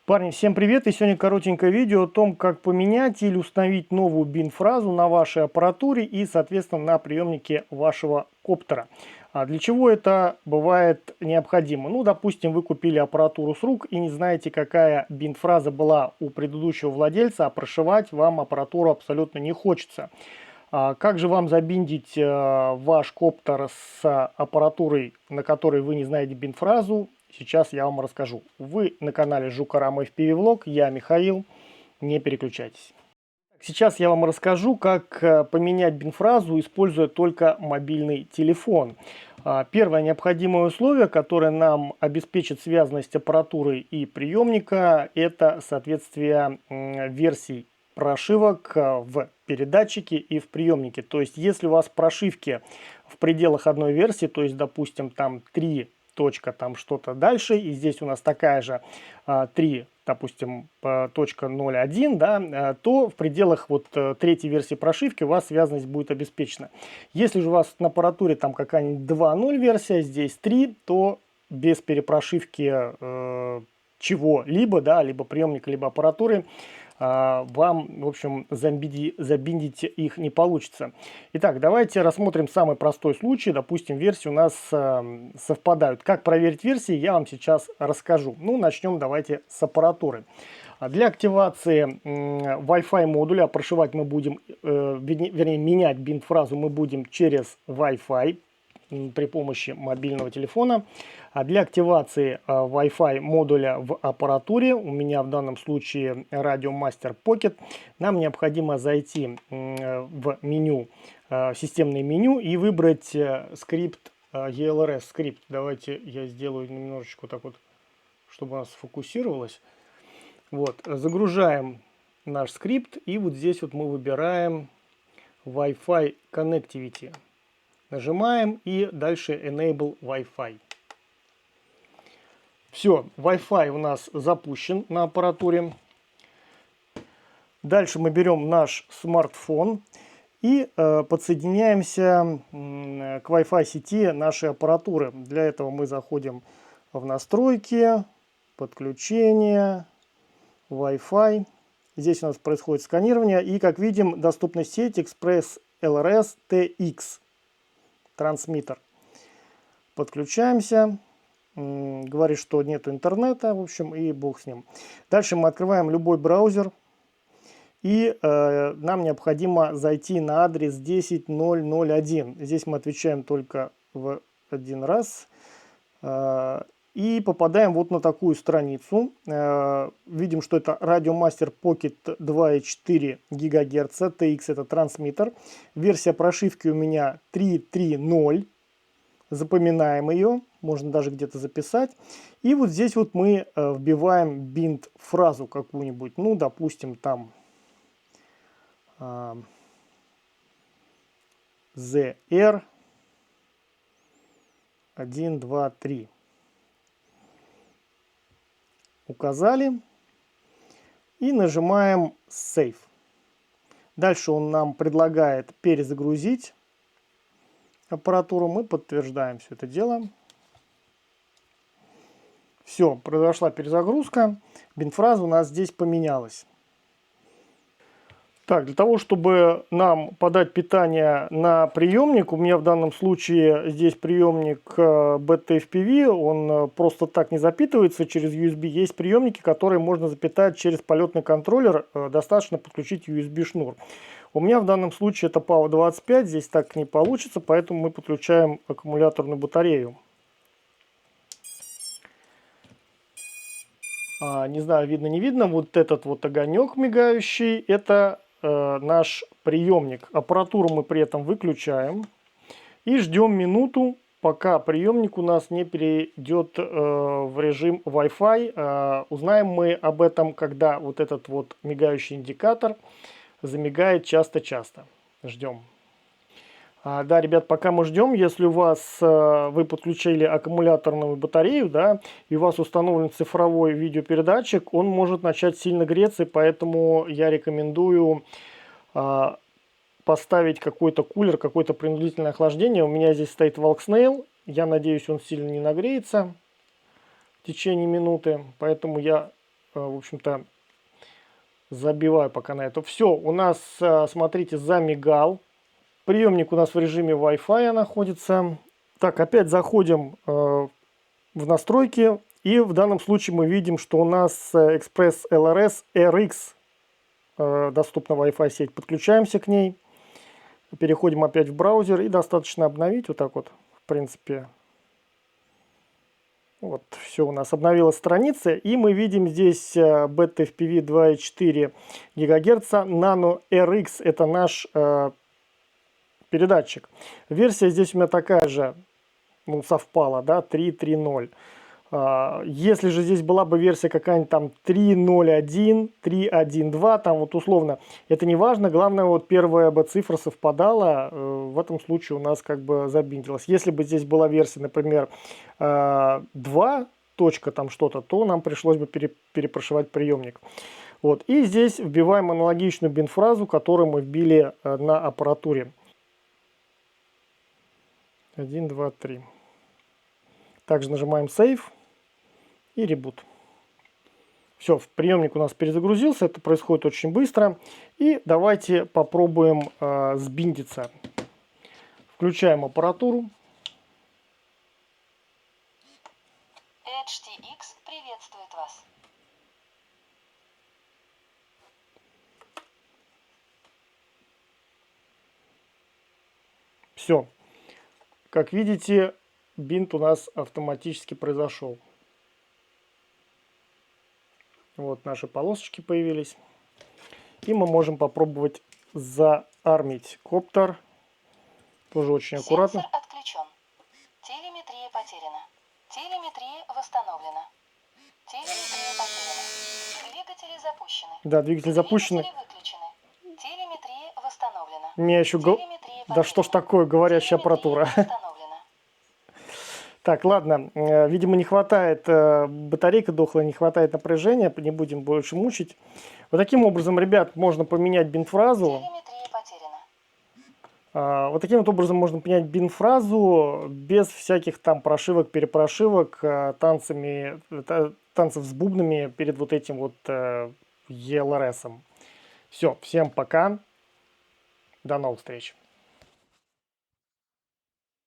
Парни, всем привет! И сегодня коротенькое видео о том, как поменять или установить новую бин-фразу на вашей аппаратуре и, соответственно, на приемнике вашего коптера. А для чего это бывает необходимо? Ну, допустим, вы купили аппаратуру с рук и не знаете, какая бин-фраза была у предыдущего владельца, а прошивать вам аппаратуру абсолютно не хочется. Как же вам забиндить ваш коптер с аппаратурой, на которой вы не знаете бин-фразу? Сейчас я вам расскажу. Вы на канале Жукарам FPV Влог, я Михаил, не переключайтесь. Сейчас я вам расскажу, как поменять бин-фразу, используя только мобильный телефон. Первое необходимое условие, которое нам обеспечит связанность аппаратуры и приемника, это соответствие версий прошивок в передатчике и в приемнике. То есть, если у вас прошивки в пределах одной версии, то есть, допустим, там 3 точка там что-то дальше, и здесь у нас такая же 3, допустим, точка 0.1, да, то в пределах вот третьей версии прошивки у вас связанность будет обеспечена. Если же у вас на аппаратуре там какая-нибудь 2.0 версия, здесь 3, то без перепрошивки чего-либо, да, либо приемника, либо аппаратуры, вам, в общем, забиндить их не получится. Итак, давайте рассмотрим самый простой случай. Допустим, версии у нас совпадают. Как проверить версии, я вам сейчас расскажу. Ну, начнем давайте с аппаратуры. Для активации Wi-Fi модуля прошивать мы будем, вернее, менять бин-фразу мы будем через Wi-Fi при помощи мобильного телефона. А для активации Wi-Fi модуля в аппаратуре, у меня в данном случае Radio Master Pocket, нам необходимо зайти в меню, системное меню и выбрать скрипт ELRS скрипт. Давайте я сделаю немножечко так вот, чтобы у нас сфокусировалось. Вот, загружаем наш скрипт, и вот здесь вот мы выбираем Wi-Fi Connectivity. Нажимаем и дальше Enable Wi-Fi. Все, Wi-Fi у нас запущен на аппаратуре. Дальше мы берем наш смартфон и подсоединяемся к Wi-Fi сети нашей аппаратуры. Для этого мы заходим в настройки, подключение, Wi-Fi. Здесь у нас происходит сканирование. И, как видим, доступна сеть Express LRS TX. Трансмиттер. Подключаемся. Говорит, что нет интернета, в общем, и бог с ним. Дальше мы открываем любой браузер. И нам необходимо зайти на адрес 10.0.0.1. Здесь мы отвечаем только в один раз. И попадаем вот на такую страницу. Видим, что это Radio Master Pocket 2,4 ГГц. TX это трансмиттер. Версия прошивки у меня 3.3.0. Запоминаем ее. Можно даже где-то записать. И вот здесь вот мы вбиваем бинт-фразу какую-нибудь. Ну, допустим, там ZR 1, 2, 3. Указали и нажимаем Save. Дальше он нам предлагает перезагрузить аппаратуру. Мы подтверждаем все это дело. Все, произошла перезагрузка. Бин-фраза у нас здесь поменялась. Так, для того, чтобы нам подать питание на приемник, у меня в данном случае здесь приемник BTFPV, он просто так не запитывается через USB. Есть приемники, которые можно запитать через полетный контроллер, достаточно подключить USB шнур. У меня в данном случае это PAO 25, здесь так не получится, поэтому мы подключаем аккумуляторную батарею. Не знаю, видно, не видно, вот этот вот огонек мигающий, это наш приемник. Аппаратуру мы при этом выключаем и ждем минуту, пока приемник у нас не перейдет в режим Wi-Fi. Узнаем мы об этом, когда вот этот вот мигающий индикатор замигает часто-часто. Ждем. Да, ребят, пока мы ждем, если у вас вы подключили аккумуляторную батарею, да, и у вас установлен цифровой видеопередатчик, он может начать сильно греться, поэтому я рекомендую поставить какой-то кулер, какое-то принудительное охлаждение. У меня здесь стоит Walksnail, я надеюсь, он сильно не нагреется в течение минуты, поэтому я в общем-то, забиваю пока на это. Все, у нас, смотрите, замигал. Приемник у нас в режиме Wi-Fi находится. Так, опять заходим в настройки. И в данном случае мы видим, что у нас Express LRS RX доступна Wi-Fi сеть. Подключаемся к ней. Переходим опять в браузер. И достаточно обновить вот так вот, в принципе. Вот, все, у нас обновилась страница, и мы видим здесь Beta FPV 2,4 ГГц, Nano RX, это наш передатчик. Версия здесь у меня такая же, ну, совпала, да, 3.3.0. Если же здесь была бы версия какая-нибудь там 3.0.1, 3.1.2, там вот условно, это не важно, главное вот первая бы цифра совпадала, в этом случае у нас как бы забиндилось. Если бы здесь была версия, например, 2 точка там что-то, то нам пришлось бы перепрошивать приемник. Вот, и здесь вбиваем аналогичную бинфразу, которую мы вбили на аппаратуре. 1, 2, 3. Также нажимаем Save и Reboot. Все, приемник у нас перезагрузился, это происходит очень быстро. И давайте попробуем сбиндиться. Включаем аппаратуру. HTX приветствует вас. Все. Как видите, бинт у нас автоматически произошел. Вот наши полосочки появились. И мы можем попробовать заармить коптер. Тоже очень аккуратно. Сенсор отключен. Телеметрия потеряна. Телеметрия восстановлена. Телеметрия потеряна. Двигатели запущены. Да, двигатели запущены. Двигатели выключены. Телеметрия восстановлена. Мне еще Да что ж такое, говорящая аппаратура. Так, ладно, видимо, не хватает, батарейка дохла, не хватает напряжения, не будем больше мучить. Вот таким образом, ребят, можно поменять бинфразу. Вот таким вот образом можно поменять бинфразу без всяких там прошивок, перепрошивок, танцев с бубнами перед вот этим вот ELRS. Все, всем пока, до новых встреч.